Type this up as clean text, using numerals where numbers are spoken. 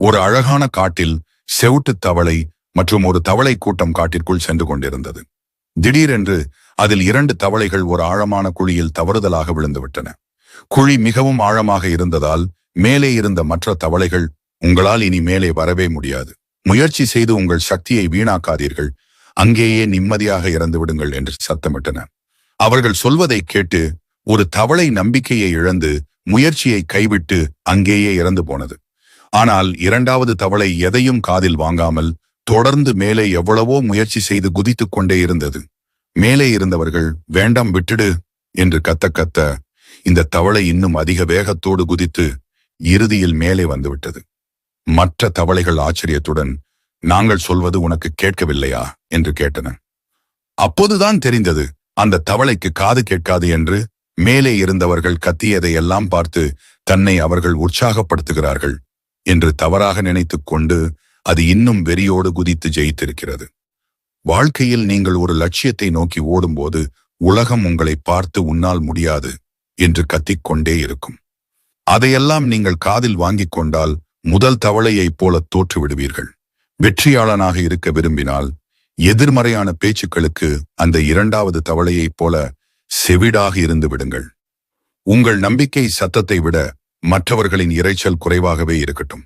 ஒரு அழகான காட்டில் செவுட்டு தவளை மற்றும் ஒரு தவளை கூட்டம் காட்டிற்குள் சென்று கொண்டிருந்தது. திடீரென்று அதில் 2 தவளைகள் ஒரு ஆழமான குழியில் தவறுதலாக விழுந்துவிட்டன. குழி மிகவும் ஆழமாக இருந்ததால் மேலே இருந்த மற்ற தவளைகள், உங்களால் இனி மேலே வரவே முடியாது, முயற்சி செய்து உங்கள் சக்தியை வீணாக்காதீர்கள், அங்கேயே நிம்மதியாக இறந்து விடுங்கள் என்று சத்தமிட்டன. அவர்கள் சொல்வதை கேட்டு ஒரு தவளை நம்பிக்கையை இழந்து முயற்சியை கைவிட்டு அங்கேயே இறந்து போனது. ஆனால் 2வது தவளை எதையும் காதில் வாங்காமல் தொடர்ந்து மேலே எவ்வளவோ முயற்சி செய்து குதித்துக் கொண்டே இருந்தது. மேலே இருந்தவர்கள் வேண்டாம் விட்டுடு என்று கத்த இந்த தவளை இன்னும் அதிக வேகத்தோடு குதித்து இறுதியில் மேலே வந்துவிட்டது. மற்ற தவளைகள் ஆச்சரியத்துடன், நாங்கள் சொல்வது உனக்கு கேட்கவில்லையா என்று கேட்டன. அப்போதுதான் தெரிந்தது அந்த தவளைக்கு காது கேட்காது என்று. மேலே இருந்தவர்கள் கத்தியதை எல்லாம் பார்த்து தன்னை அவர்கள் உற்சாகப்படுத்துகிறார்கள் என்று தவறாக நினைத்துக் கொண்டு அது இன்னும் வெறியோடு குதித்து ஜெயித்திருக்கிறது. வாழ்க்கையில் நீங்கள் ஒரு லட்சியத்தை நோக்கி ஓடும்போது உலகம் உங்களை பார்த்து உன்னால் முடியாது என்று கத்திக்கொண்டே இருக்கும். அதையெல்லாம் நீங்கள் காதில் வாங்கிக் கொண்டால் முதல் தவளையைப் போல தோற்று விடுவீர்கள். வெற்றியாளனாக இருக்க விரும்பினால் எதிர்மறையான பேச்சுக்களுக்கு அந்த 2வது தவளையைப் போல செவிடாக இருந்து விடுங்கள். உங்கள் நம்பிக்கை சத்தத்தை விட மற்றவர்களின் இரைச்சல் குறைவாகவே இருக்கட்டும்.